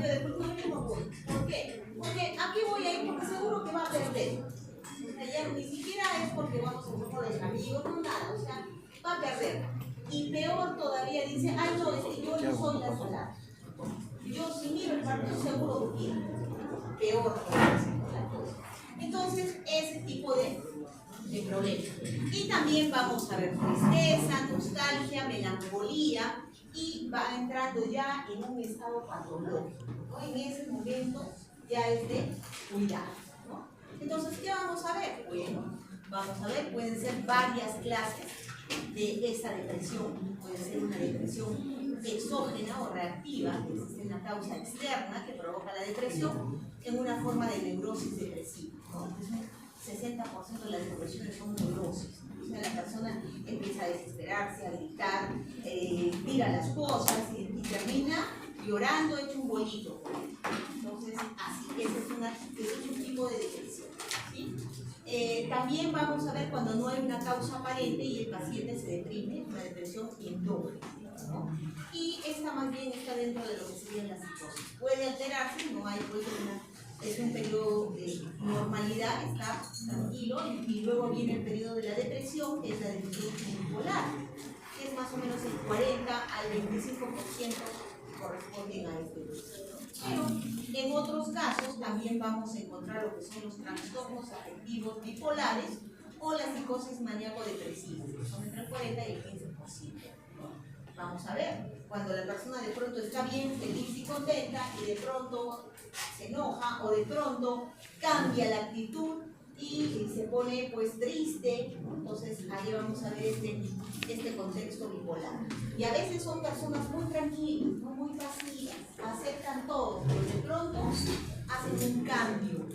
partido de fútbol, no, yo no voy. ¿Por qué? Porque aquí voy a ir porque seguro que va a perder. O sea, ya ni siquiera es porque vamos a un grupo de amigos, no nada, o sea, va a perder. Y peor todavía dice, ay no, es que yo no soy la salada. Yo si miro el partido seguro que pierdo. Peor todavía la cosa. Entonces, ese tipo de problemas. Y también vamos a ver tristeza, nostalgia, melancolía, y va entrando ya en un estado patológico, ¿no? En ese momento ya es de cuidado, ¿no? Entonces, ¿qué vamos a ver? Bueno, vamos a ver, pueden ser varias clases de esa depresión. Puede ser una depresión exógena o reactiva, que es una causa externa que provoca la depresión, en una forma de neurosis depresiva, ¿no? 60% de las depresiones son neurosis. O sea, la persona empieza a desesperarse, a gritar, tira las cosas y termina llorando hecho un bolito. Entonces, así, ese es un tipo de depresión, ¿sí? También vamos a ver cuando no hay una causa aparente y el paciente se deprime, una depresión endógena, ¿no? Y esta más bien está dentro de lo que sería la psicosis. Puede alterarse, no hay pues es un periodo de normalidad, está tranquilo, y luego viene el periodo de la depresión, que es la depresión bipolar, que es más o menos el 40 al 25% corresponden a este grupo. Pero en otros casos también vamos a encontrar lo que son los trastornos afectivos bipolares o la psicosis maníaco-depresiva, que son entre el 40 y el 15%. Vamos a ver, cuando la persona de pronto está bien, feliz y contenta, y de pronto se enoja o de pronto cambia la actitud y se pone pues triste, entonces ahí vamos a ver este contexto bipolar. Y a veces son personas muy tranquilas, ¿no? Muy pasivas, aceptan todo, pero de pronto hacen un cambio.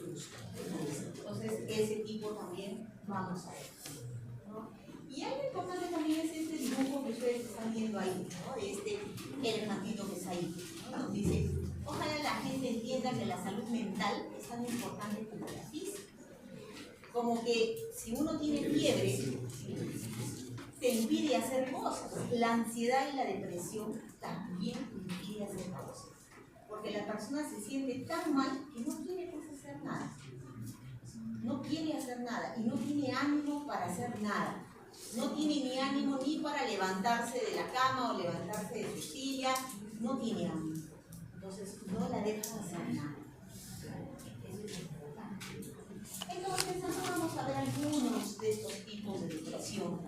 Entonces ese tipo también vamos a ver, ¿no? Y algo importante también es este dibujo que ustedes están viendo ahí, ¿no? De este elefantito que está ahí, ¿no? Nos dice, ojalá la gente entienda que la salud mental es tan importante como la física. Como que si uno tiene fiebre, te impide hacer cosas. La ansiedad y la depresión también impide hacer cosas. Porque la persona se siente tan mal que no quiere pues hacer nada. No quiere hacer nada y no tiene ánimo para hacer nada. No tiene ni ánimo ni para levantarse de la cama o levantarse de su silla. No tiene ánimo. Entonces no la deja hacer nada. Eso es importante. Entonces vamos a ver algunos de estos tipos de depresión.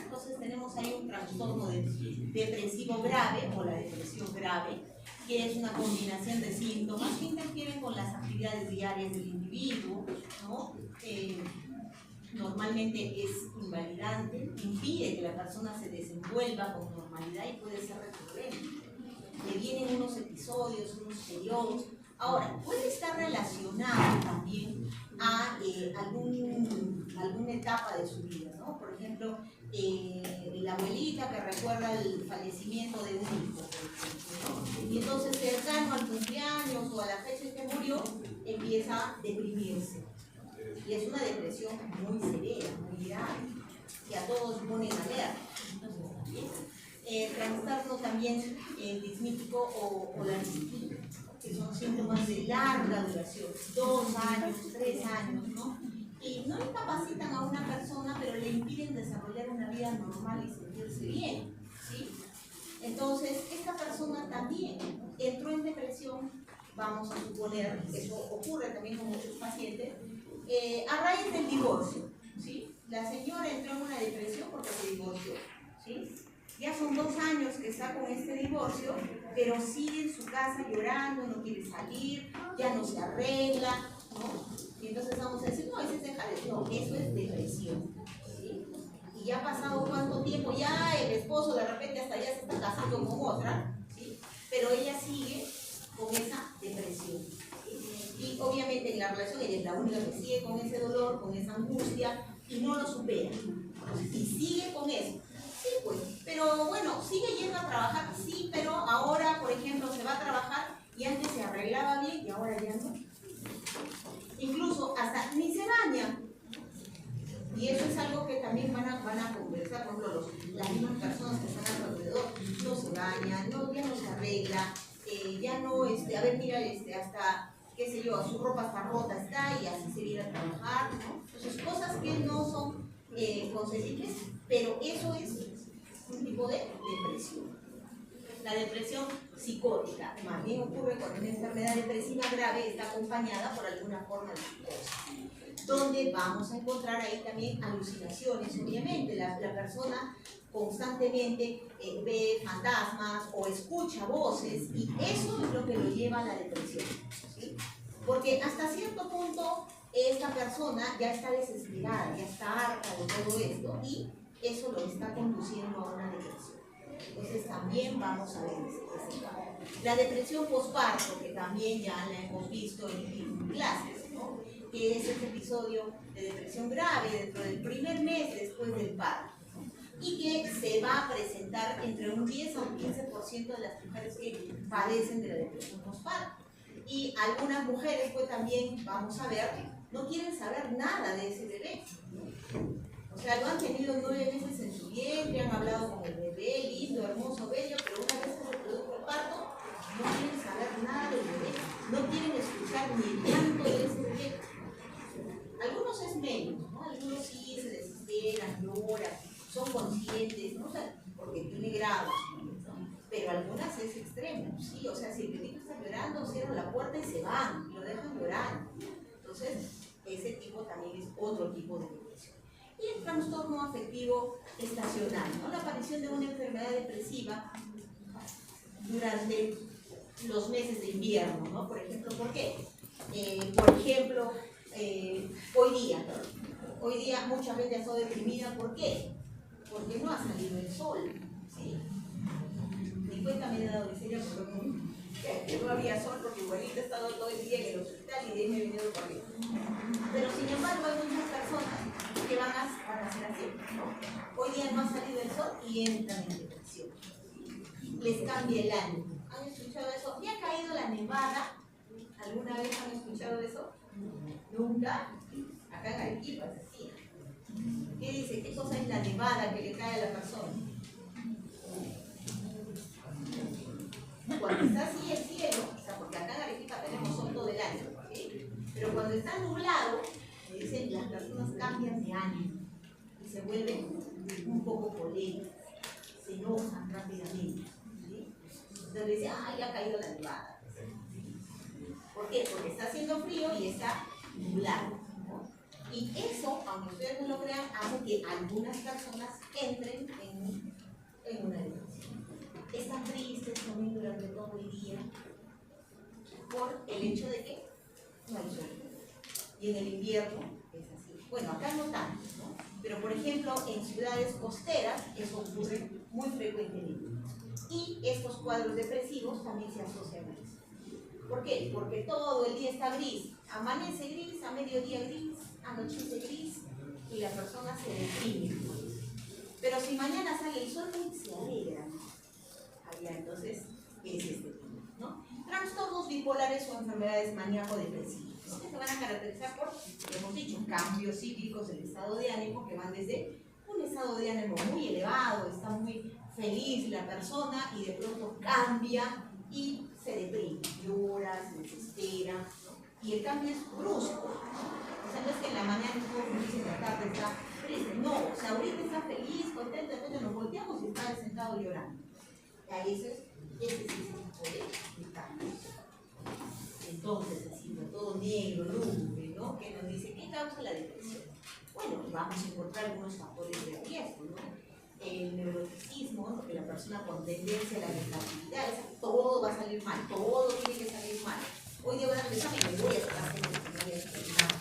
Entonces tenemos ahí un trastorno depresivo grave o la depresión grave, que es una combinación de síntomas que interfieren con las actividades diarias del individuo, ¿no? Normalmente es invalidante, impide que la persona se desenvuelva con normalidad y puede ser recurrente. Le vienen unos episodios, unos periodos. Ahora, puede estar relacionado también a alguna etapa de su vida, ¿no? Por ejemplo, la abuelita que recuerda el fallecimiento de un hijo, ¿no? Y entonces cercano al cumpleaños o a la fecha en que murió, empieza a deprimirse. Y es una depresión muy severa, muy grave, que a todos ponen alerta. Trastorno también dismítico o la disciplina, que son síntomas de larga duración, 2 años, 3 años, ¿no? Y no incapacitan a una persona, pero le impiden desarrollar una vida normal y sentirse bien, ¿sí? Entonces, esta persona también entró en depresión, vamos a suponer, eso ocurre también con muchos pacientes, a raíz del divorcio, ¿sí? La señora entró en una depresión porque se divorció, ¿sí? Ya son 2 años que está con este divorcio, pero sigue en su casa llorando, no quiere salir, ya no se arregla, ¿no? Y entonces vamos a decir, no, ese es dejar, no, eso es depresión, ¿sí? Y ya ha pasado cuánto tiempo, ya el esposo de repente hasta ya se está casando con otra, ¿sí? Pero ella sigue con esa depresión, ¿sí? Y obviamente en la relación ella es la única que sigue con ese dolor, con esa angustia, y no lo supera, y sigue con eso. Sí, pues, pero bueno, sigue yendo a trabajar, sí, pero ahora, por ejemplo, se va a trabajar y antes se arreglaba bien y ahora ya no. Incluso hasta ni se baña. Y eso es algo que también van a conversar, por ejemplo, las mismas personas que están alrededor, no se bañan, ya no se arregla, ya no, a ver, mira, hasta, qué sé yo, su ropa está rota está y así se viene a trabajar, ¿no? Entonces, cosas que no son concebibles, pero eso es un tipo de depresión. La depresión psicótica más bien ocurre cuando una enfermedad depresiva grave está acompañada por alguna forma de psicosis, donde vamos a encontrar ahí también alucinaciones, obviamente. La persona constantemente ve fantasmas o escucha voces y eso es lo que lo lleva a la depresión, ¿sí? Porque hasta cierto punto esta persona ya está desesperada, ya está harta de todo esto y eso lo está conduciendo a una depresión. Entonces también vamos a ver ese caso. La depresión postparto, que también ya la hemos visto en clases, ¿no? Que es este episodio de depresión grave dentro del primer mes después del parto, ¿no? Y que se va a presentar entre un 10 a un 15% de las mujeres que padecen de la depresión postparto. Y algunas mujeres, pues también vamos a ver, no quieren saber nada de ese bebé. O sea, lo han tenido 9 meses en su vientre, han hablado con el bebé, lindo, hermoso, bello, pero una vez que se produjo el parto, no quieren saber nada del bebé, no quieren escuchar ni el llanto de ese bebé. Algunos es menos, ¿no? Algunos sí se desesperan, lloran, son conscientes, ¿no? O sea, porque tiene grados, ¿no? Pero algunas es extremo, ¿sí? O sea, si el bebé está llorando, cierran la puerta y se van, y lo dejan llorando. Entonces, ese tipo también es otro tipo de depresión. Y el trastorno afectivo estacional, ¿no? La aparición de una enfermedad depresiva durante los meses de invierno, ¿no? Por ejemplo, ¿por qué? Por ejemplo, hoy día mucha gente ha estado deprimida, ¿por qué? Porque no ha salido el sol, ¿sí? Ni cuenta me he dado miseria porque no había sol, porque igualito he estado todo el día en el hospital y de ahí me he venido corriendo. Pero sin embargo hay muchas personas que van a ser así, ¿no? Hoy día no ha salido el sol y entran en depresión. Les cambia el ánimo. ¿Han escuchado eso? ¿Ya ha caído la nevada? ¿Alguna vez han escuchado eso? ¿Nunca? Acá en Arequipa se hacía. ¿Qué dice? ¿Qué cosa es la nevada que le cae a la persona? Cuando está así el cielo, o sea, porque acá en Arequipa tenemos sol todo el año, ¿sí? Pero cuando está nublado, dicen, las personas cambian de ánimo y se vuelven un poco polémicas, se enojan rápidamente, ¿sí? Entonces dicen, ya ha caído la nevada. ¿Por qué? Porque está haciendo frío y está nublado, ¿no? Y eso, aunque ustedes no lo crean, hace que algunas personas entren en una depresión. Están tristes también durante todo el día por el hecho de que no hay sol. Y en el invierno es así. Bueno, acá no tanto, ¿no? Pero por ejemplo, en ciudades costeras eso ocurre muy frecuentemente. Y estos cuadros depresivos también se asocian a eso. ¿Por qué? Porque todo el día está gris. Amanece gris, a mediodía gris, anochece gris y la persona se deprime. Pero si mañana sale el sol, se alegra, ¿no? Entonces, es este tipo, ¿no? Trastornos bipolares o enfermedades maníaco-depresivas, ¿no? Que se van a caracterizar por, hemos dicho, cambios cíclicos del estado de ánimo que van desde un estado de ánimo muy elevado, está muy feliz la persona y de pronto cambia y se deprime, llora, se desespera, ¿no? Y el cambio es brusco, ¿no? O sea, no es que en la mañana estuvo feliz y en la tarde está triste, no, o sea, ahorita está feliz, contento, de repente nos volteamos y está sentado llorando. Ese es el tipo de cambios. Entonces, así, todo negro, lúgubre, ¿no? Que nos dice, ¿qué causa la depresión? Bueno, vamos a encontrar algunos factores de riesgo, ¿no? El neuroticismo, ¿no? Que la persona con tendencia a la negatividad, todo va a salir mal, todo tiene que salir mal. Hoy día voy a empezar y me voy a sacar de nada.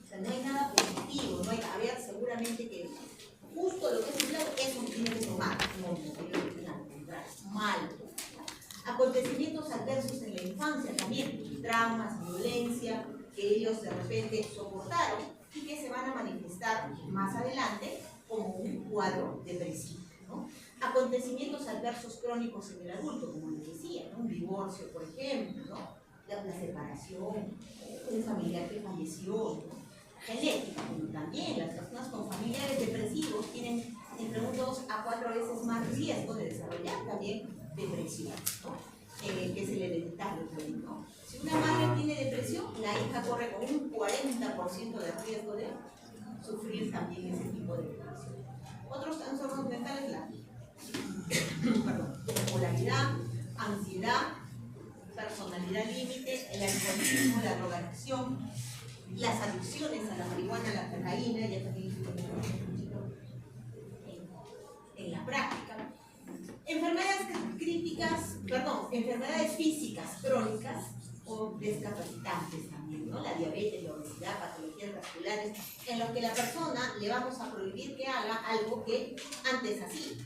O sea, no hay nada positivo, no hay, a ver, seguramente que justo lo que es nublado, eso tiene que tomar. Mal. Acontecimientos adversos en la infancia también, traumas, violencia, que ellos de repente soportaron y que se van a manifestar más adelante como un cuadro depresivo, ¿no? Acontecimientos adversos crónicos en el adulto, como les decía, ¿no? Un divorcio, por ejemplo, ¿no? La separación, un familiar que falleció, ¿no? Genética, como también las personas con familiares depresivos tienen entre un 2 a 4 veces más riesgo de desarrollar también depresión, ¿no? Que es el hereditario también, ¿no? Si una madre tiene depresión, la hija corre con un 40% de riesgo de sufrir también ese tipo de depresión. Otros trastornos mentales, la bipolaridad, ansiedad, personalidad límite, el alcoholismo, la drogadicción, las adicciones a la marihuana, a la cocaína, ya también en la práctica. Enfermedades físicas crónicas o discapacitantes también, ¿no? La diabetes, la obesidad, patologías vasculares, en los que la persona le vamos a prohibir que haga algo que antes hacía.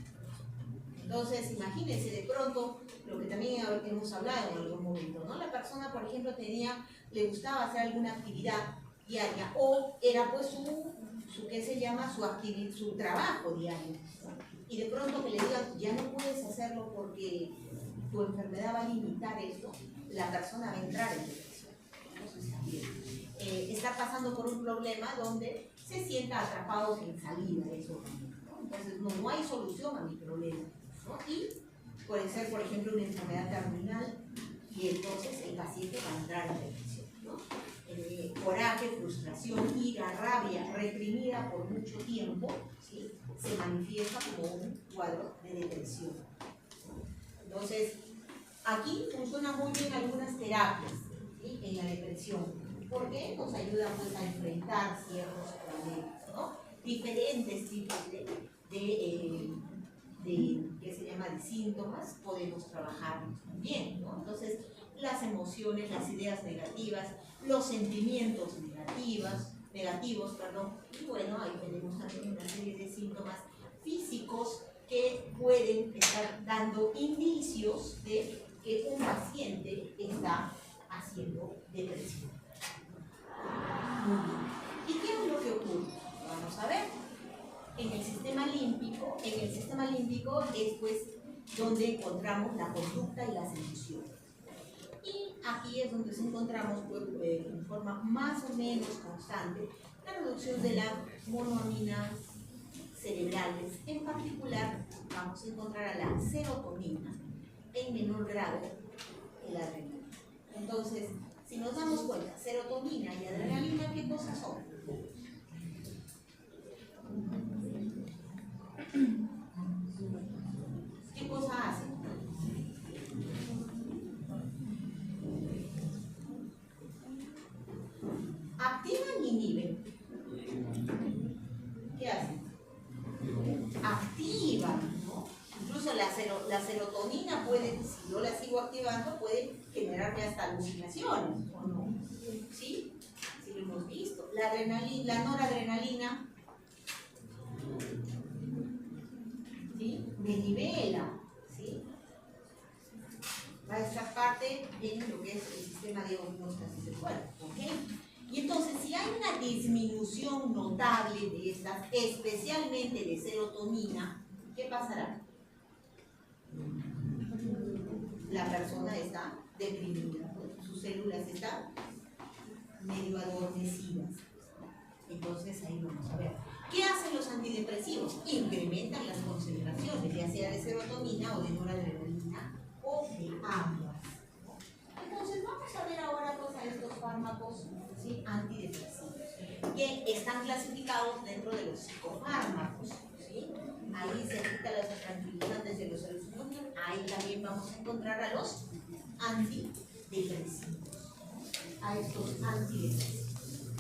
Entonces, imagínense de pronto lo que también hemos hablado en algún momento, ¿no? La persona, por ejemplo, le gustaba hacer alguna actividad diaria o era pues su trabajo diario, ¿no? Y de pronto que le digan, ya no puedes hacerlo porque tu enfermedad va a limitar esto, la persona va a entrar en depresión. Entonces también está pasando por un problema donde se sienta atrapado sin salida, eso, ¿no? Entonces no hay solución a mi problema, ¿no? Y puede ser, por ejemplo, una enfermedad terminal y entonces el paciente va a entrar en depresión, ¿no? Coraje, frustración, ira, rabia reprimida por mucho tiempo, ¿sí? Se manifiesta como un cuadro de depresión. Entonces, aquí funcionan muy bien algunas terapias, ¿sí? En la depresión, porque nos ayuda pues a enfrentar ciertos problemas, ¿no? Diferentes tipos ¿qué se llama? De síntomas podemos trabajar también, ¿no? Entonces, las emociones, las ideas negativas, los sentimientos negativos, y bueno, ahí tenemos también una serie de síntomas físicos que pueden estar dando indicios de que un paciente está haciendo depresión. ¿Y qué es lo que ocurre? Vamos a ver. En el sistema límbico es pues donde encontramos la conducta y las emociones. Y aquí es donde encontramos pues, en forma más o menos constante la reducción de las monoaminas cerebrales. En particular vamos a encontrar a la serotonina en menor grado que la adrenalina. Entonces, si nos damos cuenta, serotonina y adrenalina, ¿qué cosas son? ¿Qué cosa hacen? ¿Activan y inhiben? ¿Qué hacen? Activan, ¿no? Incluso la serotonina puede, si yo la sigo activando, puede generarme hasta alucinaciones, ¿o no? ¿Sí? Sí lo hemos visto. La noradrenalina, ¿sí? Me nivela, ¿sí? Va a estar parte en lo que es el sistema de homeostasis del cuerpo, ¿ok? Y entonces, si hay una disminución notable de estas, especialmente de serotonina, ¿qué pasará? La persona está deprimida, sus células están medio adormecidas. Entonces, ahí vamos a ver. ¿Qué hacen los antidepresivos? Incrementan las concentraciones, ya sea de serotonina o de noradrenalina o de ambas. Entonces, vamos a ver ahora pues, a estos fármacos, ¿sí? Antidepresivos, que están clasificados dentro de los psicofármacos, ¿sí? Ahí se citan los tranquilizantes de los seres humanos, ahí también vamos a encontrar a los antidepresivos, a estos antidepresivos.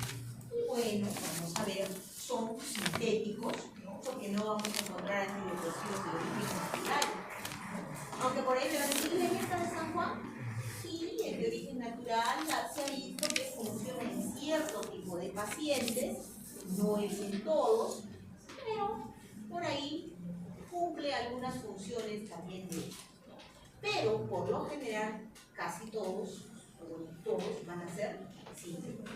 Y bueno, vamos a ver, son sintéticos, ¿no? Porque no vamos a encontrar antidepresivos de origen natural, ¿no? Aunque por ahí me van a decir, ¿en esta de San Juan? Sí, el de origen natural se ha visto que funciona en cierto tipo de pacientes, no es en todos, pero por ahí cumple algunas funciones también de esto, ¿no? Pero por lo general, casi todos, o todos van a ser sintéticos.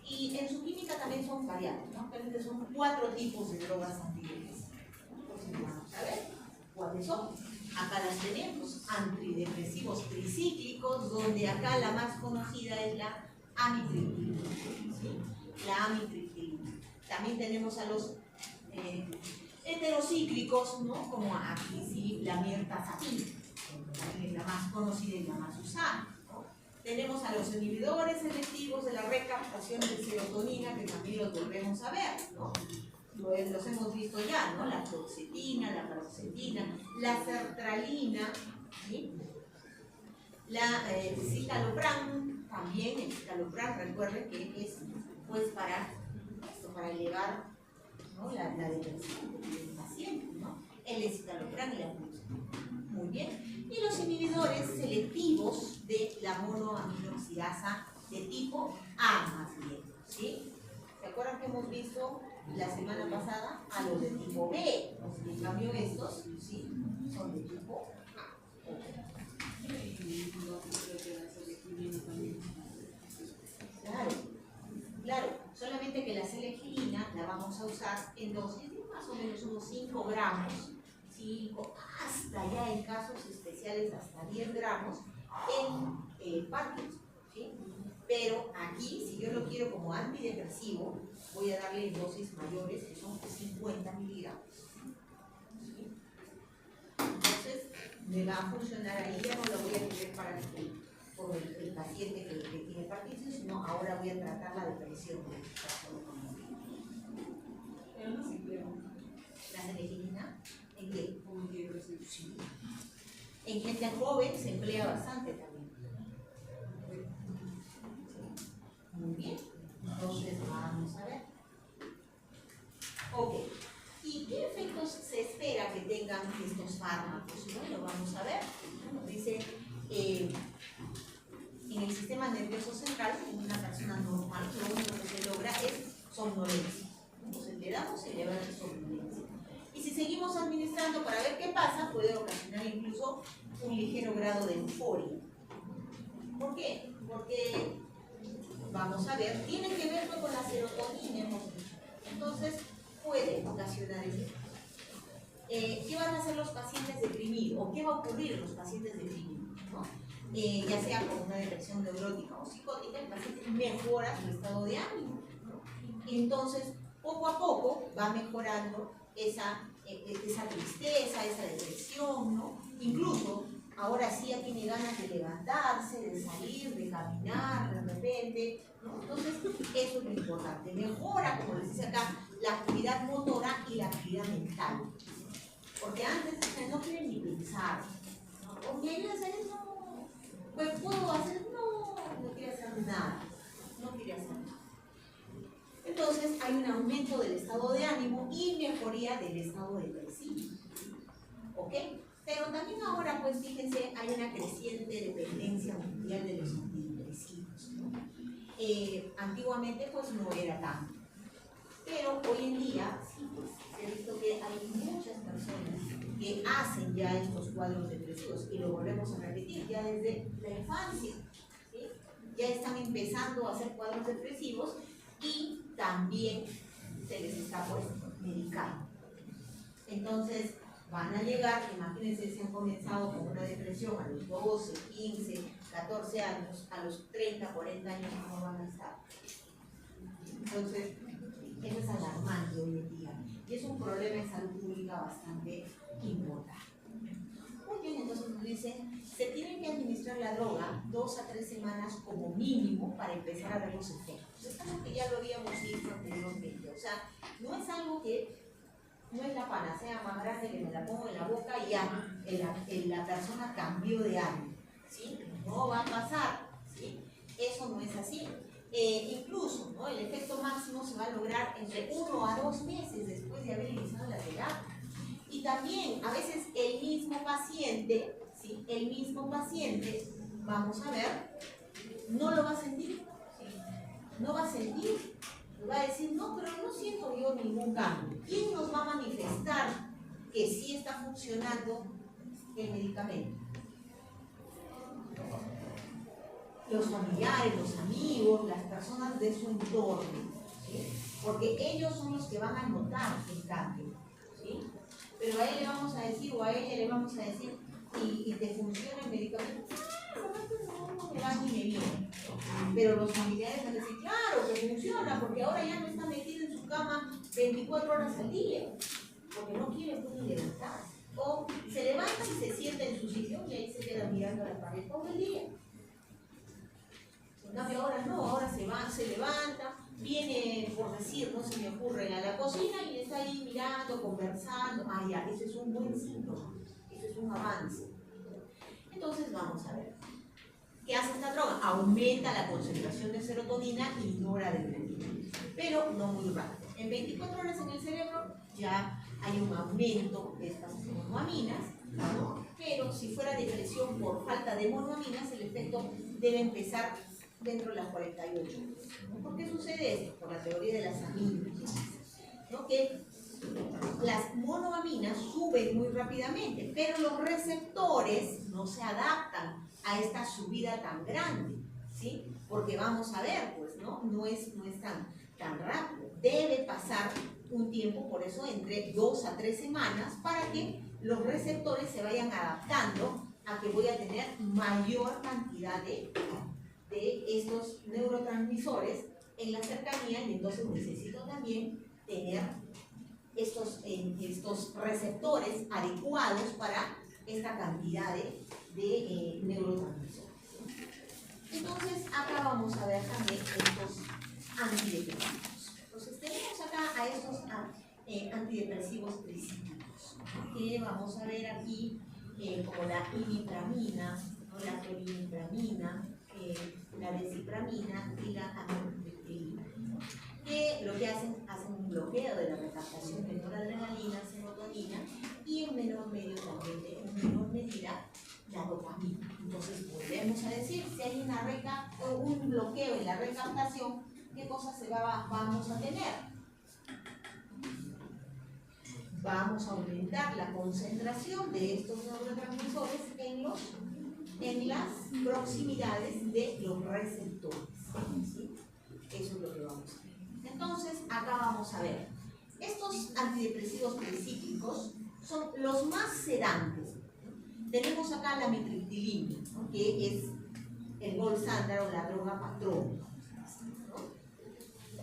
Y en su química también son variables, ¿no? Realmente son 4 tipos de drogas antidepresivas. Entonces vamos a ver cuáles son. Acá las tenemos, antidepresivos tricíclicos, donde acá la más conocida es la amitriptilina, ¿sí? La amitriptilina. También tenemos a los heterocíclicos, ¿no? Como aquí sí, la mirtazapina, más conocida y la más usada, ¿no? Tenemos a los inhibidores selectivos de la recaptación de serotonina, que también los volvemos a ver, ¿no? Los hemos visto ya, ¿no? La fluoxetina, la paroxetina, la sertralina, ¿sí? La citalopram, también el citalopram, recuerden que es pues para elevar, ¿no? la depresión del paciente, ¿no? El citalopram y la fluoxetina. Muy bien. Y los inhibidores selectivos de la monoaminoxidasa de tipo A más bien, ¿sí? ¿Se acuerdan que hemos visto la semana pasada a los de tipo B? En cambio estos, ¿sí? Son de tipo A. Claro, claro, solamente que la selectilina la vamos a usar en dosis de más o menos unos 5 gramos, 5, hasta ya en casos especiales hasta 10 gramos en Parkinson, ¿sí? Pero aquí, si yo lo quiero como antidepresivo, voy a darle dosis mayores, que son 50 miligramos. ¿Sí? Entonces, me va a funcionar ahí, ya no lo voy a querer para por el paciente que tiene Parkinson, sino ahora voy a tratar la depresión. Pero no se emplea. ¿La selectilina? ¿En qué? Como antidepresivo. Sí. En gente joven se emplea bastante también. Muy bien. Entonces vamos a ver. Ok. ¿Y qué efectos se espera que tengan estos fármacos? Bueno, vamos a ver. Nos dice, en el sistema nervioso central, en una persona normal, lo único que se logra es somnolencia. Nos enteramos y elevar la somnolencia. Y si seguimos administrando para ver qué pasa, puede ocasionar incluso un ligero grado de euforia. ¿Por qué? Porque, vamos a ver, tiene que ver con la serotonina, hemos dicho. Entonces, puede ocasionar eso. ¿Qué van a hacer los pacientes deprimidos? ¿O qué va a ocurrir en los pacientes deprimidos? ¿No? Ya sea con una depresión neurótica o psicótica, el paciente mejora su estado de ánimo, ¿no? Entonces, poco a poco va mejorando esa tristeza, esa depresión, ¿no? Incluso, ahora sí ya tiene ganas de levantarse, de salir, de caminar de repente, ¿no? Entonces, eso es lo importante. Mejora, como les dice acá, la actividad motora y la actividad mental. Porque antes no quieren ni pensar, ¿no? ¿O quieren hacer eso? Pues puedo hacer, no quiere hacer nada, no quiere hacer nada. Entonces hay un aumento del estado de ánimo y mejoría del estado depresivo, ¿ok? Pero también ahora, pues fíjense, hay una creciente dependencia mundial de los antidepresivos, ¿no? Antiguamente pues no era tanto, pero hoy en día sí, pues se ha visto que hay muchas personas que hacen ya estos cuadros depresivos y lo volvemos a repetir ya desde la infancia, ¿sí? Ya están empezando a hacer cuadros depresivos y también se les está pues medicando. Entonces van a llegar, imagínense si han comenzado con una depresión a los 12, 15, 14 años, a los 30, 40 años no van a estar. Entonces, eso es alarmante hoy en día y es un problema de salud pública bastante importante. Muy bien, entonces nos dice, se tiene que administrar la droga 2 a 3 semanas como mínimo para empezar a ver los efectos. Es algo que ya lo habíamos visto anteriormente, o sea, no es algo que, no es la panacea más grande que me la pongo en la boca y ya la persona cambió de ánimo, ¿sí? No va a pasar, ¿sí? Eso no es así. Incluso, ¿no? El efecto máximo se va a lograr entre 1 a 2 meses después de haber iniciado la terapia. Y también, a veces el mismo paciente, ¿sí? El mismo paciente, vamos a ver, no lo va a sentir, ¿sí? No va a sentir, va a decir, no, pero no siento yo ningún cambio. ¿Quién nos va a manifestar que sí está funcionando el medicamento? Los familiares, los amigos, las personas de su entorno, ¿sí? Porque ellos son los que van a notar el cambio, ¿sí? Pero a él le vamos a decir, o a ella le vamos a decir, y te funciona el medicamento, no me va ni me viene. Pero los familiares van a decir, claro que funciona, porque ahora ya no está metido en su cama 24 horas al día, porque no quiere pues, ni levantarse. O se levanta y se sienta en su sillón y ahí se queda mirando mirando a la pared todo el día. En cambio ahora no, ahora se levanta, viene, por decir, no se me ocurre, a la cocina y está ahí mirando, conversando. Ah, ya, ese es un buen síntoma, ese es un avance. Entonces vamos a ver. ¿Qué hace esta droga? Aumenta la concentración de serotonina y noradrenalina, pero no muy rápido. En 24 horas en el cerebro ya hay un aumento de estas monoaminas, ¿no? Pero si fuera depresión por falta de monoaminas, el efecto debe empezar dentro de las 48 horas. ¿Por qué sucede esto? Por la teoría de las aminas, ¿no? Que las monoaminas suben muy rápidamente, pero los receptores no se adaptan a esta subida tan grande, ¿sí? Porque vamos a ver, pues, no es tan rápido. Debe pasar un tiempo, por eso, entre 2 a 3 semanas, para que los receptores se vayan adaptando a que voy a tener mayor cantidad de estos neurotransmisores en la cercanía, y entonces necesito también tener estos receptores adecuados para esta cantidad de neurotransmisores. Entonces, acá vamos a ver también estos antidepresivos. Entonces, tenemos acá a estos antidepresivos tricíclicos, que vamos a ver aquí como la imipramina, ¿no? La clorimipramina, la desipramina y la amitriptilina, que lo que hacen un bloqueo de la recaptación de noradrenalina, serotonina y en menor medida la dopamina. Entonces volvemos a decir, si hay un bloqueo en la recaptación, ¿qué cosas vamos a tener? Vamos a aumentar la concentración de estos neurotransmisores en las proximidades de los receptores, ¿sí? Eso es lo que vamos a ver. Entonces, acá vamos a ver. Estos antidepresivos tricíclicos son los más sedantes. Tenemos acá la amitriptilina, ¿no? Que es el gold standard o la droga patrón, ¿no?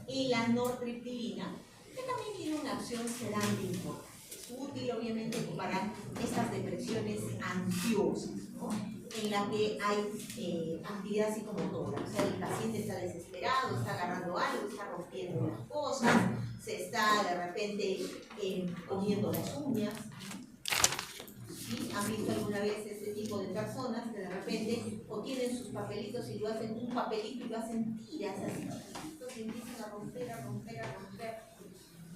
Y la nortriptilina, que también tiene una acción sedante importante. Es útil, obviamente, para estas depresiones ansiosas, ¿no? En la que hay actividad psicomotora. O sea, el paciente está desesperado, está agarrando algo, está rompiendo las cosas, se está de repente comiendo las uñas. ¿Sí? ¿Han visto alguna vez ese tipo de personas que de repente o tienen sus papelitos y lo hacen un papelito y lo hacen tiras así chiquitos y empiezan a romper?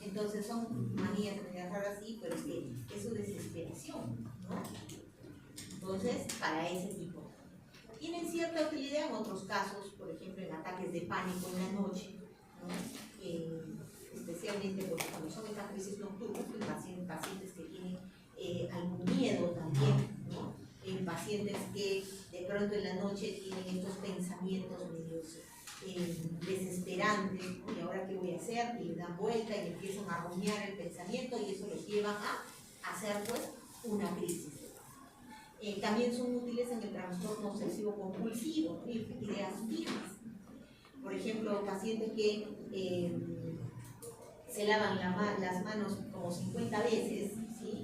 Entonces son manías de agarrar así, pero es que es su desesperación, ¿no? Entonces, para ese tipo. Tienen cierta utilidad en otros casos, por ejemplo en ataques de pánico en la noche, ¿no? Especialmente porque cuando son estas crisis nocturnas, pues pacientes que tienen algún miedo también, ¿no? En pacientes que de pronto en la noche tienen estos pensamientos medios desesperantes, ¿no? ¿Y ahora qué voy a hacer? Y le dan vuelta y empiezan a rumiar el pensamiento y eso los lleva a hacer pues una crisis. También son útiles en el trastorno obsesivo compulsivo, ideas fijas. Por ejemplo, pacientes que se lavan las manos como 50 veces, ¿sí?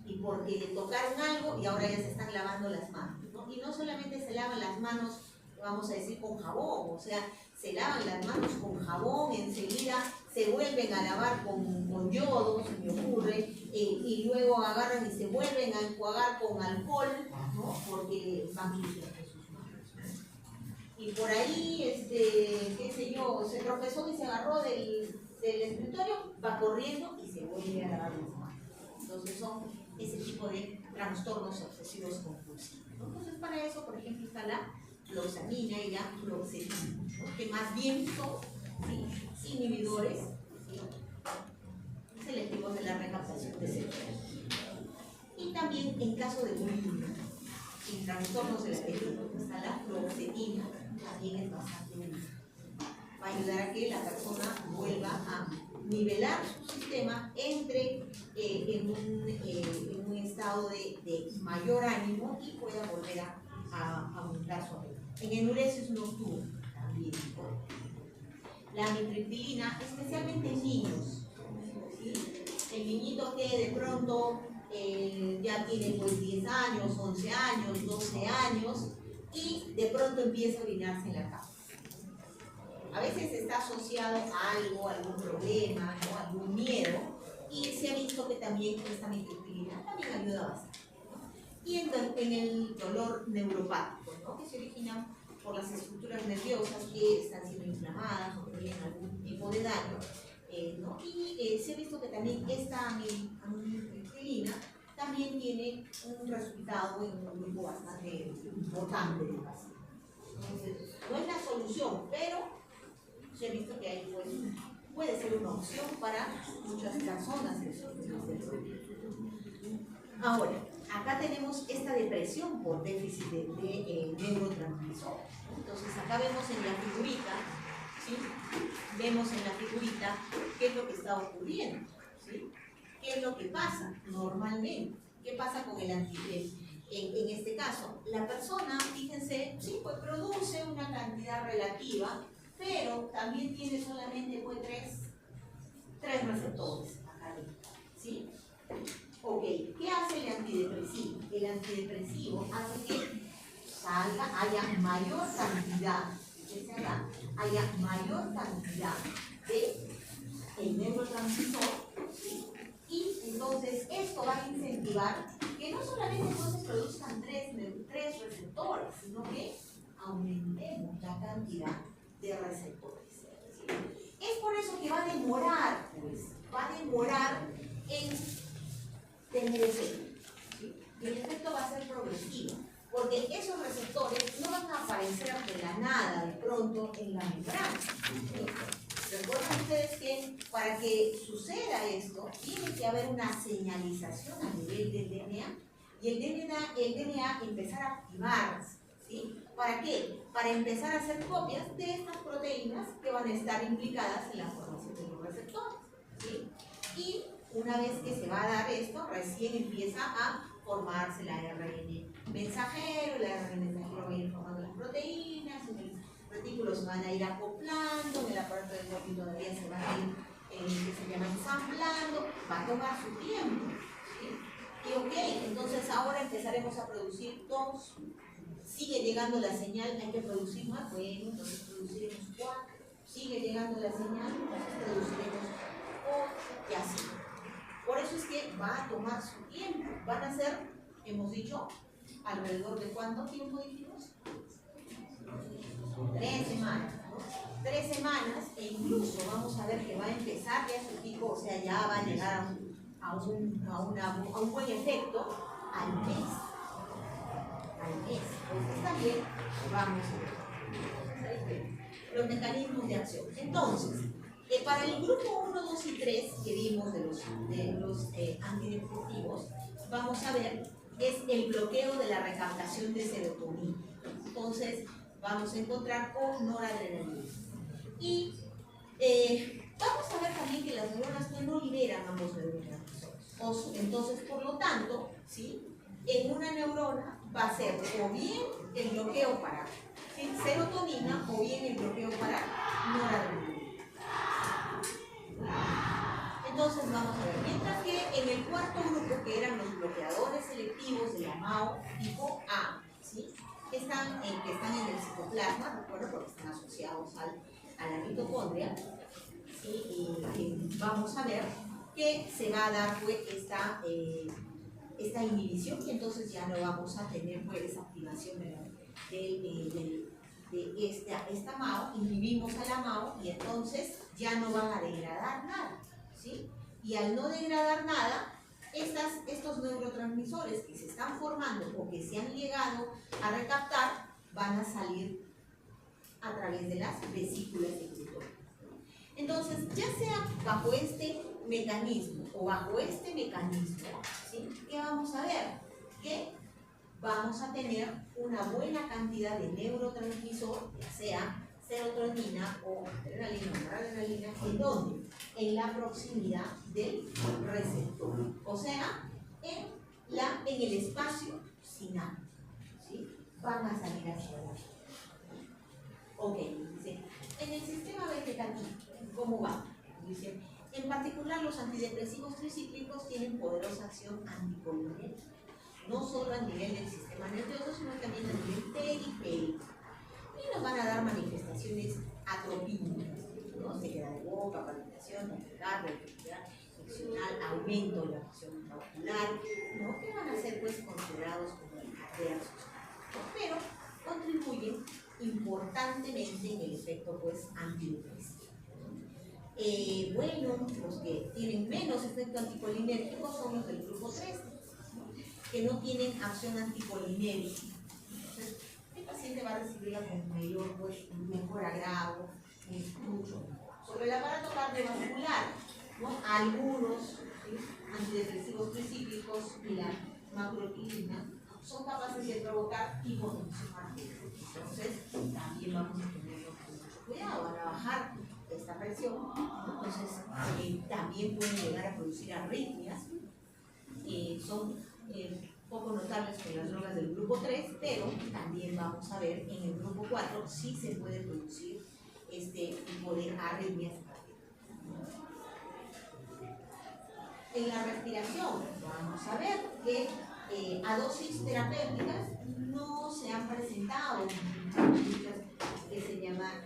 Y porque tocaron algo y ahora ya se están lavando las manos, ¿no? Y no solamente se lavan las manos, vamos a decir, con jabón, o sea, se lavan las manos con jabón, enseguida se vuelven a lavar con yodo, se me ocurre, y luego agarran y se vuelven a enjuagar con alcohol, ¿no? Porque van sucias sus manos. Y por ahí, qué sé yo, se tropezó y se agarró del escritorio, va corriendo y se vuelve a lavar las manos. Entonces son ese tipo de trastornos obsesivos compulsivos, ¿no? Entonces para eso, por ejemplo, está la fluoxamina y la fluoxetina, ¿no? Que más bien son, ¿sí?, inhibidores, ¿sí?, selectivos de la recaptación de serotonina. Y también en caso de bulimia, en trastornos del apetito, está la fluoxetina, también es bastante útil. Va a ayudar a que la persona vuelva a nivelar su sistema, entre en un estado de mayor ánimo y pueda volver a aumentar su apetito. En enuresis nocturna también. La amitriptilina, especialmente en niños, ¿sí? El niñito que de pronto ya tiene pues 10 años, 11 años, 12 años y de pronto empieza a orinarse en la cama. A veces está asociado a algo, algún problema, ¿no? Algún miedo, y se ha visto que también esta mitriptilina también ayuda bastante, ¿no? Y en el dolor neuropático, ¿no? Que se origina por las estructuras nerviosas que están siendo inflamadas o que tienen algún tipo de daño, ¿no? Y se ha visto que también esta amitriptilina también tiene un resultado en un grupo bastante importante de pacientes. Entonces, no es la solución, pero se ha visto que ahí puede ser una opción para muchas personas que sufren de esto. Ahora, acá tenemos esta depresión por déficit de neurotransmisores. Entonces, acá vemos en la figurita, ¿sí? Vemos en la figurita qué es lo que está ocurriendo, ¿sí? ¿Qué es lo que pasa normalmente? ¿Qué pasa con el antidepresivo? En este caso, la persona, fíjense, sí, pues produce una cantidad relativa, pero también tiene solamente pues, tres receptores acá dentro, ¿sí? Ok, ¿qué hace el antidepresivo? El antidepresivo hace que haya mayor cantidad, fíjense acá, haya mayor cantidad de el neurotransmisor, ¿sí? Y entonces esto va a incentivar que no solamente entonces produzcan tres receptores, sino que aumentemos la cantidad de receptores, ¿sí? Es por eso que va a demorar, pues, en tener efecto, ¿sí? Y el efecto va a ser progresivo, porque esos receptores no van a aparecer de la nada, de pronto, en la membrana, ¿sí? Recuerden ustedes que para que suceda esto, tiene que haber una señalización a nivel del DNA, y el DNA empezar a activarse, ¿sí? ¿Para qué? Para empezar a hacer copias de estas proteínas que van a estar implicadas en la formación de los receptores, ¿sí? Y una vez que se va a dar esto, recién empieza a formarse la ARN mensajero, el ARN mensajero va a ir formando las proteínas, en el retículo se van a ir acoplando, en el aparato del Golgi todavía se van a ir, que se llama ensamblando, va a tomar su tiempo, ¿sí? Y ok, entonces ahora empezaremos a producir dos. Sigue llegando la señal, hay que producir más, bueno, entonces produciremos 4. Sigue llegando la señal, entonces produciremos 8 y así. Por eso es que va a tomar su tiempo. Van a ser, hemos dicho, alrededor de ¿cuánto tiempo dijimos? 3 semanas, ¿no? 3 semanas, e incluso vamos a ver que va a empezar ya su pico, o sea, ya va a llegar a un buen efecto al mes. Entonces también vamos a ver los mecanismos de acción. Entonces, para el grupo 1, 2 y 3 que vimos de los antidepresivos, vamos a ver es el bloqueo de la recaptación de serotonina. Entonces, vamos a encontrar con noradrenalina. Y vamos a ver también que las neuronas no liberan ambos neurotransmisores. Entonces, por lo tanto, ¿sí? En una neurona va a ser o bien el bloqueo para serotonina o bien el bloqueo para noradrenalina. Entonces vamos a ver, mientras que en el cuarto grupo, que eran los bloqueadores selectivos de la MAO tipo A, ¿sí? que están en el citoplasma, recuerdo, porque están asociados a la mitocondria, ¿sí? Y vamos a ver que se va a dar pues, esta inhibición, y entonces ya no vamos a tener pues, esa activación de esta MAO, inhibimos a la MAO y entonces ya no van a degradar nada, ¿sí? Y al no degradar nada, estos neurotransmisores que se están formando o que se han llegado a recaptar van a salir a través de las vesículas secretorias. Entonces, ya sea bajo este mecanismo o bajo este mecanismo, ¿sí? ¿Qué vamos a ver? Que vamos a tener una buena cantidad de neurotransmisor, ya sea serotonina o adrenalina o noradrenalina, ¿en dónde? En la proximidad del receptor, o sea, en el espacio sináptico, ¿sí? Van a salir hacia abajo. Ok, dice, en el sistema vegetativo, ¿cómo va? Dice, en particular los antidepresivos tricíclicos tienen poderosa acción anticolinérgica, no solo a nivel del sistema nervioso, sino atropínicas, ¿no? Sequedad de boca, palpitación, taquicardia, actividad funcional, aumento de la presión intraocular, ¿no? Que van a ser pues considerados como adversos, ¿no? Pero contribuyen importantemente en el efecto pues antidepresivo. Bueno, los que tienen menos efecto anticolinérgico son los del grupo 3, que no tienen acción anticolinérgica. Entonces, el paciente va a recibirla con mayor, pues, mejor agrado, mucho. Sobre el aparato cardiovascular, ¿no? Algunos, ¿sí?, antidepresivos tricíclicos y la macroquinina son capaces de provocar hipotensión arterial. Entonces, también vamos a tenerlo con mucho cuidado, van a bajar esta presión. Entonces, también pueden llegar a producir arritmias. Son poco notables con las drogas del grupo 3, pero también vamos a ver en el grupo 4 si se puede producir este tipo de arritmias cardíacas. En la respiración, vamos a ver que a dosis terapéuticas no se han presentado muchas que se llaman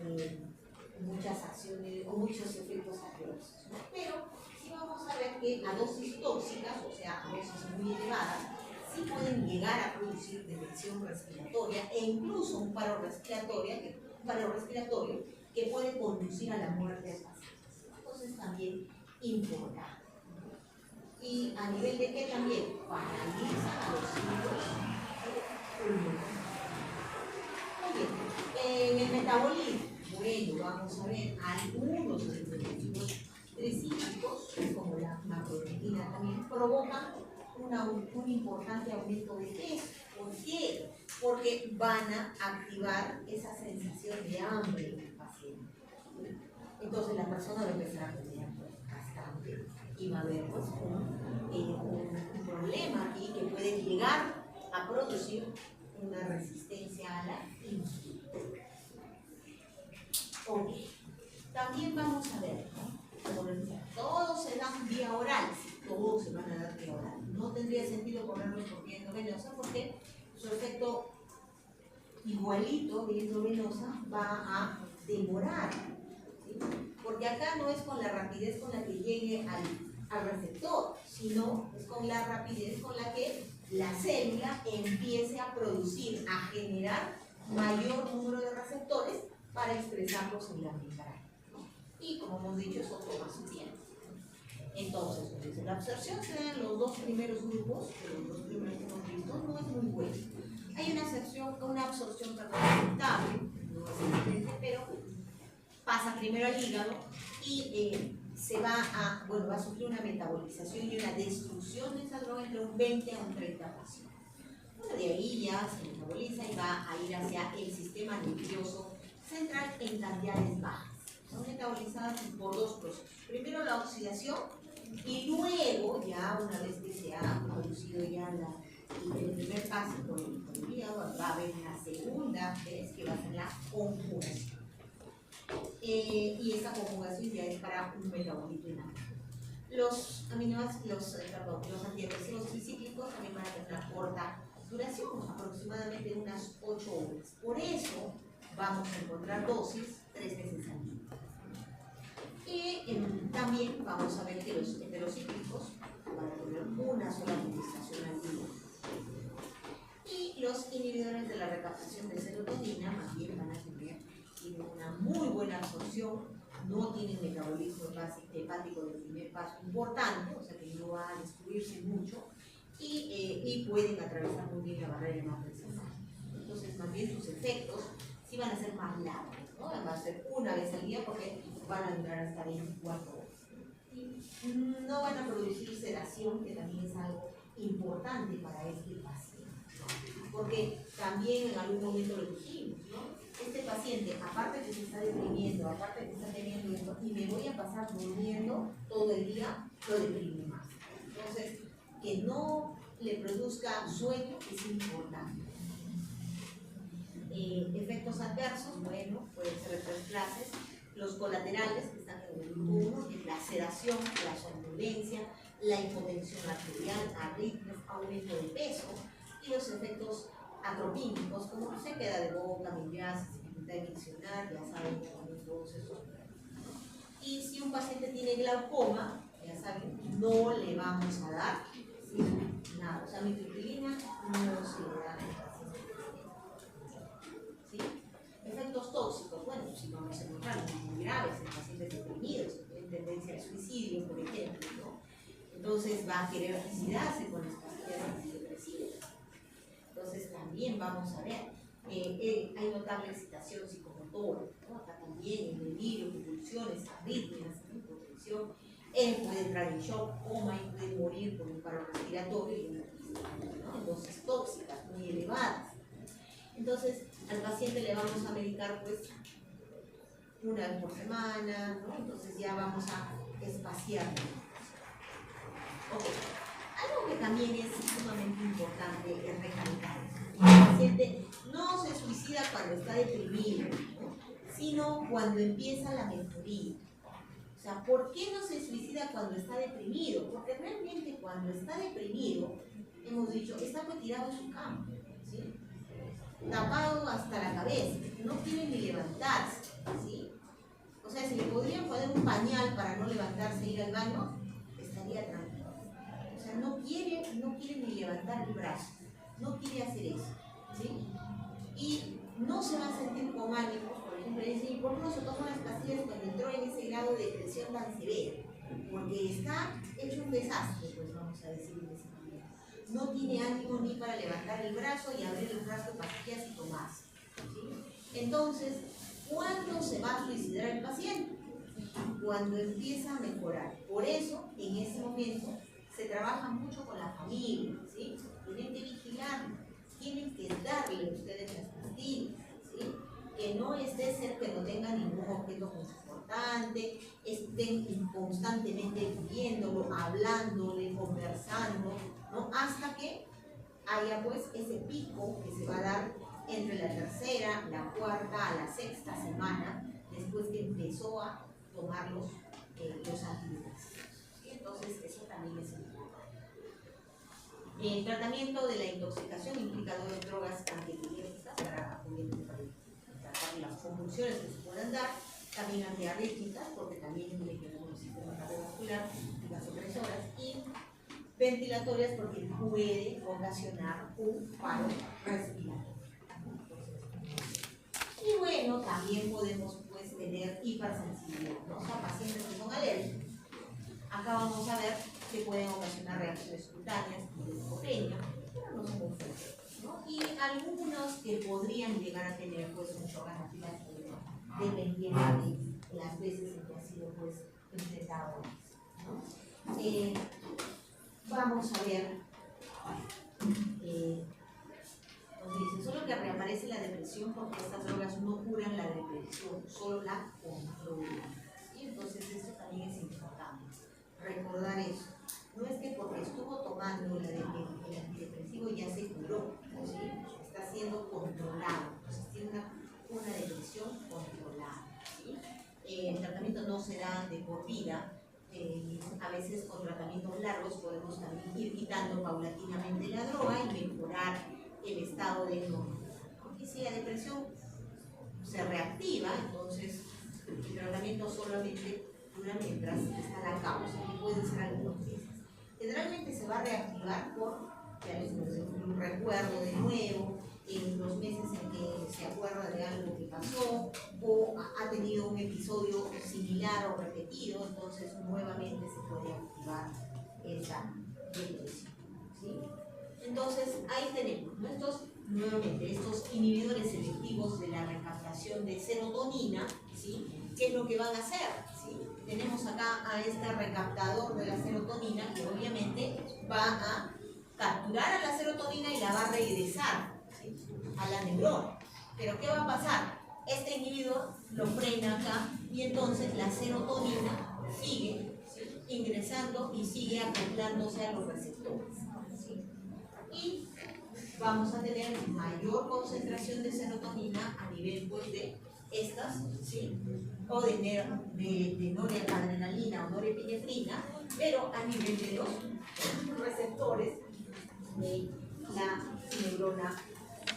muchas acciones o muchos efectos adversos, ¿no? Pero sí vamos a ver que a dosis tóxicas, o sea, a dosis muy elevadas, sí pueden llegar a producir depresión respiratoria e incluso un paro respiratorio que puede conducir a la muerte del paciente. Entonces también importante. Y a nivel de que también paraliza a los ciclos pulmonares. Muy bien. En el metabolismo, bueno, vamos a ver algunos antidepresivos tricíclicos, como la macroquinina también, provocan un importante aumento de peso. ¿Por qué? Porque van a activar esa sensación de hambre en el paciente. Entonces la persona va a empezar a comer bastante y va a haber pues, un problema aquí que puede llegar a producir una resistencia a la insulina. Ok, también vamos a ver, ¿no? Como les decía, todos se dan vía oral, todos se van a dar vía oral. No tendría sentido ponerlos por vía endovenosa porque su efecto igualito vía endovenosa va a demorar, ¿sí? Porque acá no es con la rapidez con la que llegue al receptor, sino es con la rapidez con la que la célula empiece a producir, a generar mayor número de receptores para expresarlos en la membrana. Y como hemos dicho, eso toma su tiempo. Entonces, desde la absorción se dan los dos primeros grupos, que los dos primeros que hemos visto, no es muy bueno. Hay una absorción aceptable, no es excelente, pero pasa primero al hígado y se va a sufrir una metabolización y una destrucción de esa droga entre un 20 a un 30%. Bueno, de ahí ya se metaboliza y va a ir hacia el sistema nervioso central en cantidades bajas. Son metabolizadas por dos procesos. Primero la oxidación y luego, ya una vez que se ha producido ya el primer paso por el hígado, va a haber una segunda vez que va a ser la conjugación. Y esa conjugación ya es para un metabolito inactivo. Los antidepresivos tricíclicos también van a tener una corta duración, aproximadamente unas 8 horas. Por eso vamos a encontrar dosis 3 veces al día. Y también vamos a ver que los heterocíclicos van a tener una sola administración al día. Y los inhibidores de la recaptación de serotonina también van a tener una muy buena absorción, no tienen metabolismo hepático de primer paso importante, o sea que no va a destruirse mucho, y pueden atravesar muy bien la barrera hematoencefálica. Entonces, más bien sus efectos sí van a ser más largos, ¿no? Va a ser una vez al día porque van a durar hasta 24 horas. Y no van a producir sedación, que también es algo importante para este paciente, ¿no? Porque también en algún momento lo dijimos, ¿no? Este paciente, aparte que se está deprimiendo, aparte que está teniendo esto, y me voy a pasar durmiendo todo el día, lo deprime más. Entonces, que no le produzca sueño es importante. Efectos adversos, bueno, pueden ser de 3 clases. Los colaterales, que están en el grupo 1, que es la sedación, la somnolencia, la hipotensión arterial, arritmias, aumento de peso, y los efectos atropínicos, como sequedad de boca, migrañas, multidimensional, ya saben también todos esos. Y si un paciente tiene glaucoma, ya saben, no le vamos a dar, ¿sí?, nada. O sea, mitriptilina no se le da al paciente. ¿Sí? Efectos tóxicos, bueno, si vamos a encontrar muy graves en pacientes deprimidos, que tienen tendencia al suicidio, por ejemplo, ¿no? Entonces va a querer suicidarse con las pastillas antidepresivas. Entonces también vamos a ver, hay notable excitación psicomotora, ¿no? Acá también el delirio, convulsiones, arritmias, hipotensión. Él puede entrar en shock, coma y puede morir por un paro respiratorio y una crisis, ¿no? En dosis tóxicas muy elevadas. Entonces al paciente le vamos a medicar pues una vez por semana, ¿no? Entonces ya vamos a espaciarlo. Ok. Algo que también es sumamente importante es recalcar. El paciente no se suicida cuando está deprimido, ¿no?, sino cuando empieza la mejoría. O sea, ¿por qué no se suicida cuando está deprimido? Porque realmente cuando está deprimido, hemos dicho, está pues tirado en su cama, ¿sí?, tapado hasta la cabeza, no quiere ni levantarse, ¿sí? O sea, si le podrían poner un pañal para no levantarse e ir al baño, estaría tranquilo. O sea, no quiere ni levantar el brazo, no quiere hacer eso, ¿sí? Y no se va a sentir con ánimos, por ejemplo, dice, ¿y por qué no se tomó las pastillas cuando entró en ese grado de depresión tan severa? Porque está hecho un desastre, pues vamos a decir en ese momento. No tiene ánimo ni para levantar el brazo y abrir el frasco de pastillas y tomarse, ¿sí? Entonces, ¿cuándo se va a suicidar el paciente? Cuando empieza a mejorar. Por eso, en ese momento, se trabaja mucho con la familia, ¿sí? Tienen que vigilarlo, tienen que darle a ustedes las pastillas, ¿sí? Que no esté cerca, que no tenga ningún objeto importante, estén constantemente viéndolo, hablándole, conversando, ¿no? Hasta que haya pues ese pico que se va a dar entre la tercera, la cuarta a la sexta semana, después que empezó a tomar los antidepresivos. ¿Sí? Entonces, eso también es importante. El tratamiento de la intoxicación implica drogas antiepilépticas para tratar las convulsiones que se puedan dar, también antiarrítmicas, porque también tiene que ver con el sistema cardiovascular, vasopresoras, y ventilatorias porque puede ocasionar un paro respiratorio. Y bueno, también podemos pues tener hipersensibilidad, ¿no? O sea, pacientes que son alérgicos. Acá vamos a ver que pueden ocasionar reacciones cutáneas y leucopenia, pero no son muy fuertes, ¿no? Y algunos que podrían llegar a tener pues un shock anafiláctico, dependiendo de las veces en que ha sido pues enfrentado, ¿no? Vamos a ver, nos dice, solo que reaparece la depresión porque estas drogas no curan la depresión, solo la controlan. ¿Sí? Entonces esto también es importante, recordar eso. No es que porque estuvo tomando el antidepresivo ya se curó, ¿sí? Está siendo controlado, entonces tiene una depresión controlada, ¿sí? El tratamiento no será de por vida. A veces con tratamientos largos podemos también ir quitando paulatinamente la droga y mejorar el estado de normalidad. Y si la depresión se reactiva, entonces el tratamiento solamente dura mientras está la causa, que pueden ser algunos meses. Generalmente se va a reactivar por un recuerdo de nuevo, en los meses en que se acuerda de algo que pasó o ha tenido un episodio similar o repetido, entonces nuevamente se puede activar esa depresión, ¿sí? Entonces ahí tenemos, ¿no? Estos inhibidores selectivos de la recaptación de serotonina, ¿sí? ¿Qué es lo que van a hacer? ¿Sí? Tenemos acá a este recaptador de la serotonina que obviamente va a capturar a la serotonina y la va a regresar, ¿sí?, a la neurona. Pero ¿qué va a pasar? Este inhibidor lo frena acá y entonces la serotonina sigue, ¿sí?, ingresando y sigue acoplándose a los receptores, ¿sí? Y vamos a tener mayor concentración de serotonina a nivel pues, de estas, ¿sí?, o de noradrenalina o norepinefrina, pero a nivel de los receptores de la neurona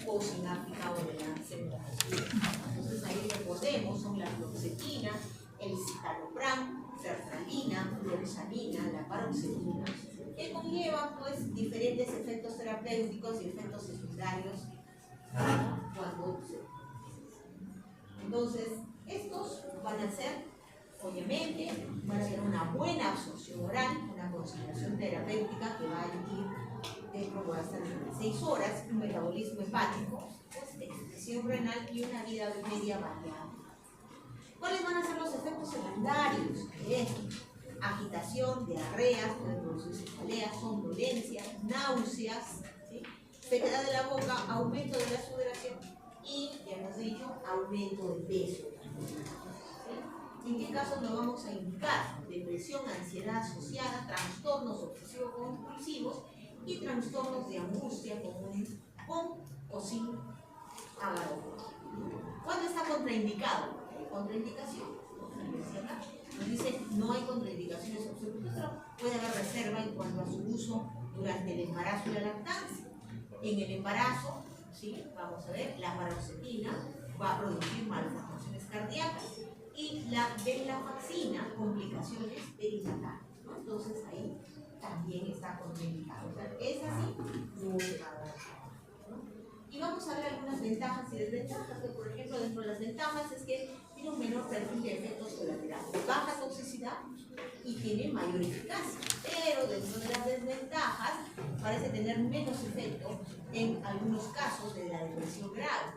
postsináptica o de la célula. Entonces ahí recordemos, son la fluoxetina, el citalopram, sertralina, fluoxamina, la paroxetina, que conllevan pues diferentes efectos terapéuticos y efectos secundarios cuando se... Entonces, estos van a ser, obviamente, van a ser una buena absorción oral, una concentración terapéutica que va a ir dentro de hasta 6 horas, un metabolismo hepático, pues, excreción renal y una vida media variable. ¿Cuáles van a ser los efectos secundarios? Agitación, diarreas, pueden producir cefaleas, somnolencia, náuseas, ¿sí? Sequedad de la boca, aumento de la sudoración y, ya hemos dicho, aumento de peso. ¿Sí? ¿En qué casos nos vamos a indicar? Depresión, ansiedad asociada, trastornos obsesivo-compulsivos y trastornos de angustia comunes con o sin agarofa. ¿Cuándo está contraindicado? ¿Hay contraindicación? Nos dice no hay contraindicaciones absolutas, pero puede haber reserva en cuanto a su uso durante el embarazo y la lactancia. En el embarazo, ¿sí? Vamos a ver, la paroxetina va a producir malformaciones cardíacas y la venlafaxina, complicaciones perinatales, ¿no? Entonces ahí también está contraindicado. O sea, es así, no se va a dar. Y vamos a ver algunas ventajas y desventajas, que por ejemplo dentro de las ventajas es que tiene un menor perfil de efectos colaterales, baja toxicidad y tiene mayor eficacia, pero dentro de las desventajas parece tener menos efecto en algunos casos de la depresión grave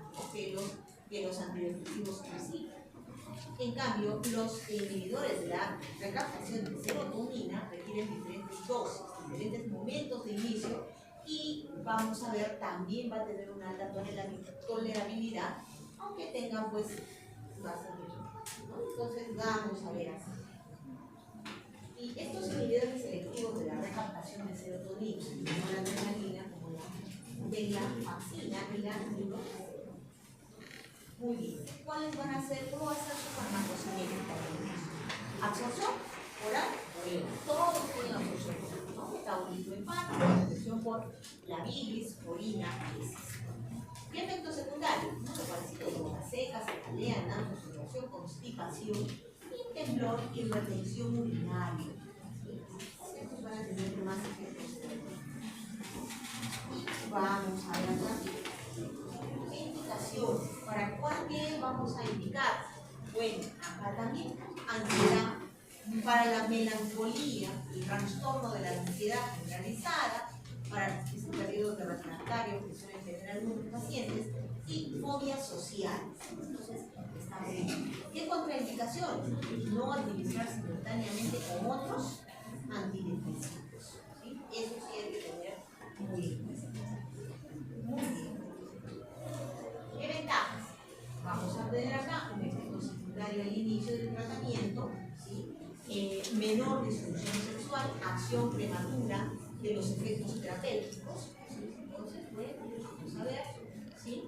que los antidepresivos clásicos. En cambio, los inhibidores de la recaptación de serotonina requieren diferentes dosis, diferentes momentos de inicio y vamos a ver, también va a tener una alta tolerabilidad, aunque tenga pues bastante, ¿no? Entonces vamos a ver así. Y estos inhibidores selectivos de la recaptación de serotonina, como la adrenalina, como la venlafaxina y la niloxina. Muy bien. ¿Cuáles van a ser? ¿Cómo va a ser su farmacocinética? Absorción oral, todos tienen absorción oral, ¿no? Metabolismo hepático, absorción por la bilis, orina, heces. ¿Y efectos secundarios? Mucho parecido, boca seca, cefalea, náusea, constipación, y temblor y retención urinaria. Estos van a tener más efectos secundarios. Y vamos a ver aquí. Indicación. ¿Para cuál bien vamos a indicar? Bueno, acá también ansiedad, para la melancolía, el trastorno de la ansiedad generalizada, para este periodo de refractario que suelen tener algunos pacientes, y fobias sociales. Entonces, está bien. ¿Qué contraindicaciones? No administrar simultáneamente con otros antidepresivos. ¿Sí? Eso sí hay que tener muy bien. Muy bien. ¿Qué ventajas? Vamos a tener acá un efecto secundario al inicio del tratamiento, ¿sí? Menor disfunción sexual, acción prematura de los efectos terapéuticos, ¿sí? Entonces, bueno, vamos a ver, ¿sí?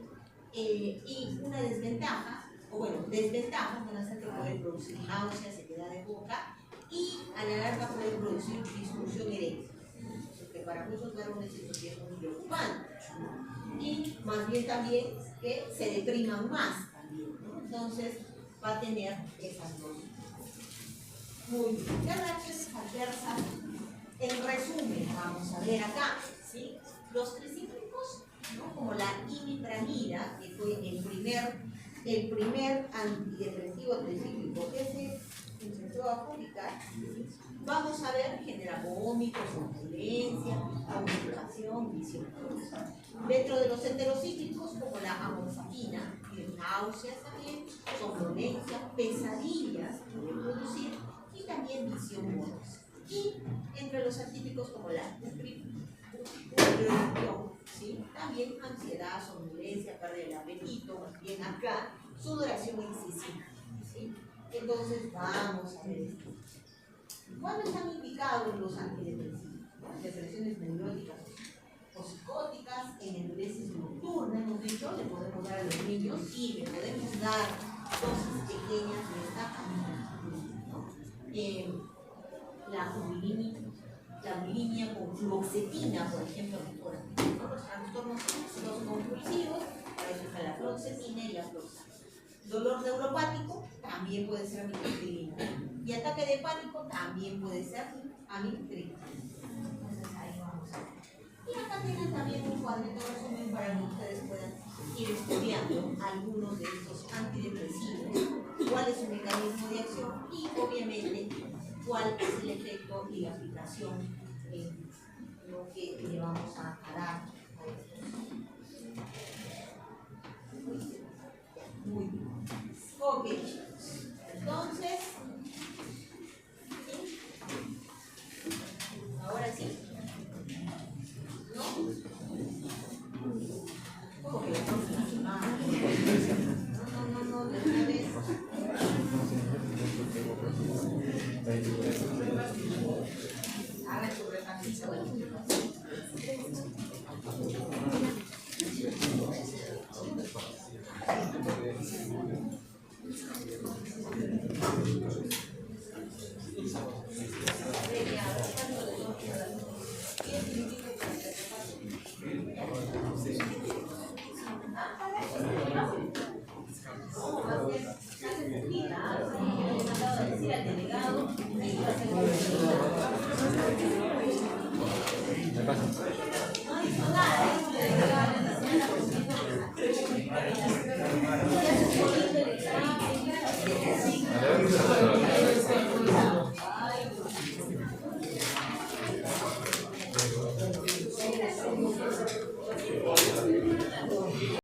Y una desventaja, o bueno, desventajas van a ser que puede producir náusea, sequedad de boca y a la larga puede producir disfunción eréctil, que para muchos varones eso sí es muy preocupante. Y más bien también que se depriman más también, ¿no? Entonces va a tener esas dos. Muy bien. ¿Qué reacciones adversas? En resumen, vamos a ver acá, ¿sí? Los tricíclicos, ¿no? Como la imipramida, que fue el primer antidepresivo tricíclico que se empezó a publicar, ¿sí? Vamos a ver, genera vómitos, somnolencia, constipación, visión. Dentro de los heterocíclicos, como la amoxicilina, tiene náuseas también, somnolencia, pesadillas puede producir y también visión borrosa. Y entre los atípicos, como la depresión, ¿sí? También ansiedad, somnolencia, pérdida del apetito, más bien acá, sudoración excesiva, ¿sí? Entonces, vamos a ver esto. ¿Cuándo están indicados los antidepresivos? Depresiones neuróticas o psicóticas, en enuresis nocturna, hemos dicho, le podemos dar a los niños y le podemos dar dosis pequeñas de esta antidepresiva, ¿no? La ubilinina, la bulimia con fluoxetina, por ejemplo, mejora. Los trastornos compulsivos, para eso está la fluoxetina y la fluoxamina. Dolor neuropático también puede ser amitriptilina. Y ataque de pánico también puede ser amitriptilina. Entonces ahí vamos a ver. Y acá tienen también un cuadrito resumen para que ustedes puedan ir estudiando algunos de estos antidepresivos, cuál es su mecanismo de acción y obviamente cuál es el efecto y la aplicación en lo que le vamos a dar a estos. Muy bien. Ok, chicos. Entonces, ¿sí? Ahora sí. ¿No? ¿Cómo que la próxima semana? No, de una vez. Hagan su repartición. Gracias.